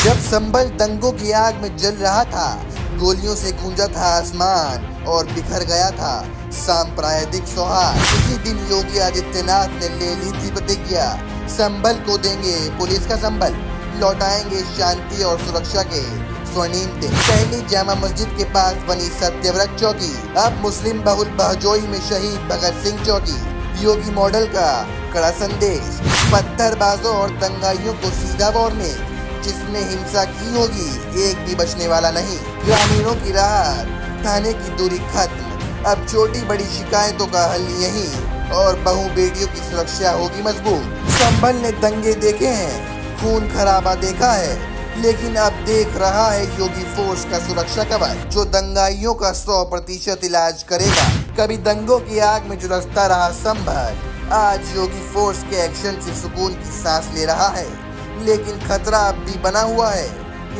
जब संभल दंगों की आग में जल रहा था, गोलियों से गूंजा था आसमान और बिखर गया था सांप्रदायिक सौहार्द। उसी दिन योगी आदित्यनाथ ने ले ली थी प्रतिज्ञा, संभल को देंगे पुलिस का संभल, लौटाएंगे शांति और सुरक्षा के स्वर्णिम दिन। पहली जामा मस्जिद के पास बनी सत्यव्रत चौकी अब मुस्लिम बहुल बहजोई में शहीद भगत सिंह चौकी। योगी मॉडल का कड़ा संदेश, पत्थरबाजों और दंगाइयों को सीधा वार्निंग, जिसने हिंसा की होगी एक भी बचने वाला नहीं। ग्रामीणों की राहत, थाने की दूरी खत्म, अब छोटी बड़ी शिकायतों का हल यही और बहू बेटियों की सुरक्षा होगी मजबूत। संभल ने दंगे देखे हैं, खून खराबा देखा है, लेकिन अब देख रहा है योगी फोर्स का सुरक्षा कवच, जो दंगाइयों का 100% इलाज करेगा। कभी दंगों की आग में झुलसता रहा संभल, आज योगी फोर्स के एक्शन से सुकून की सांस ले रहा है, लेकिन खतरा अब भी बना हुआ है।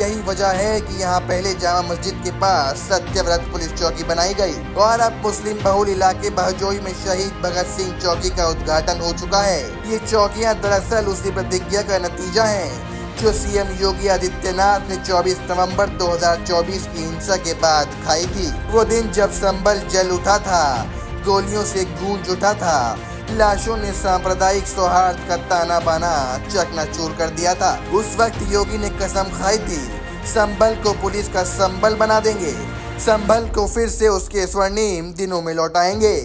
यही वजह है कि यहाँ पहले जामा मस्जिद के पास सत्यव्रत पुलिस चौकी बनाई गई और अब मुस्लिम बहुल इलाके बहजोई में शहीद भगत सिंह चौकी का उद्घाटन हो चुका है। ये चौकियाँ दरअसल उसी प्रतिज्ञा का नतीजा है जो सीएम योगी आदित्यनाथ ने 24 नवंबर 2024 की हिंसा के बाद खाई थी। वो दिन जब संभल जल उठा था, गोलियों से गूंज उठा था, लाशों ने सांप्रदायिक सौहार्द का ताना बाना चकनाचूर कर दिया था। उस वक्त योगी ने कसम खाई थी, संभल को पुलिस का संभल बना देंगे, संभल को फिर से उसके स्वर्णिम दिनों में लौटाएंगे।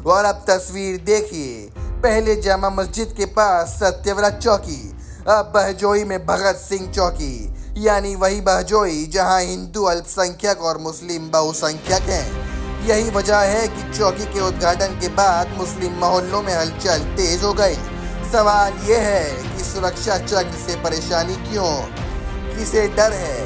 और अब तस्वीर देखिए, पहले जामा मस्जिद के पास सत्यव्रत चौकी, अब बहजोई में भगत सिंह चौकी, यानी वही बहजोई जहां हिंदू अल्पसंख्यक और मुस्लिम बहुसंख्यक हैं। यही वजह है कि चौकी के उद्घाटन के बाद मुस्लिम मोहल्लों में हलचल तेज हो गई। सवाल ये है कि सुरक्षा चक्र से परेशानी क्यों, किसे डर है?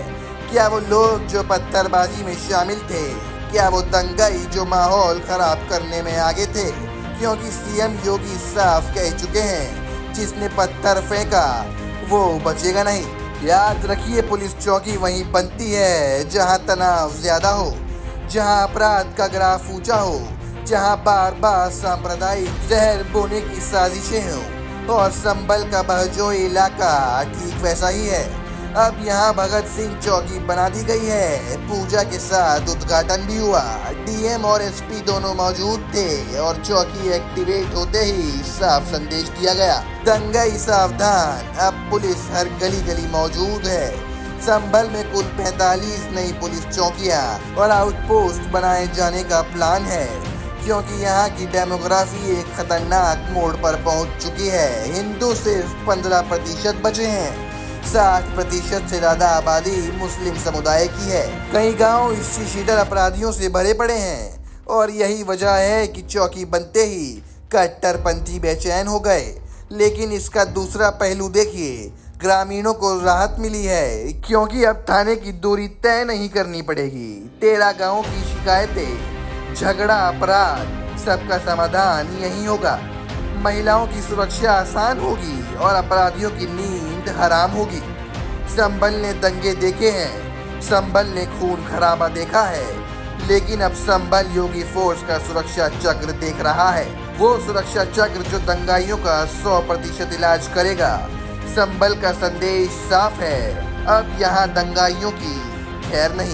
क्या वो लोग जो पत्थरबाजी में शामिल थे, क्या वो दंगाई जो माहौल खराब करने में आगे थे? क्योंकि सीएम योगी साफ कह चुके हैं, जिसने पत्थर फेंका वो बचेगा नहीं। याद रखिए, पुलिस चौकी वहीं बनती है जहां तनाव ज्यादा हो, जहां अपराध का ग्राफ ऊंचा हो, जहां बार बार सांप्रदायिक जहर बोने की साजिशें हों। और संभल का बहजोई इलाका ठीक वैसा ही है। अब यहां भगत सिंह चौकी बना दी गई है, पूजा के साथ उद्घाटन भी हुआ। डीएम और एसपी दोनों मौजूद थे और चौकी एक्टिवेट होते ही साफ संदेश दिया गया, दंगाई सावधान, अब पुलिस हर गली गली मौजूद है। संभल में कुल 45 नई पुलिस चौकियां और आउटपोस्ट बनाए जाने का प्लान है, क्योंकि यहाँ की डेमोग्राफी एक खतरनाक मोड़ पर पहुँच चुकी है। हिंदू सिर्फ 15% बचे हैं, 60% से ज्यादा आबादी मुस्लिम समुदाय की है। कई गांव इसी शीटर अपराधियों से भरे पड़े हैं और यही वजह है कि चौकी बनते ही कट्टरपंथी बेचैन हो गए। लेकिन इसका दूसरा पहलू देखिए, ग्रामीणों को राहत मिली है, क्योंकि अब थाने की दूरी तय नहीं करनी पड़ेगी। 13 गांवों की शिकायतें, झगड़ा, अपराध, सबका समाधान यही होगा। महिलाओं की सुरक्षा आसान होगी और अपराधियों की नींद हराम होगी। संभल ने दंगे देखे हैं, संभल ने खून खराबा देखा है, लेकिन अब संभल योगी फोर्स का सुरक्षा चक्र देख रहा है। वो सुरक्षा चक्र जो दंगाइयों का 100% इलाज करेगा। संभल का संदेश साफ है, अब यहाँ दंगाइयों की खैर नहीं।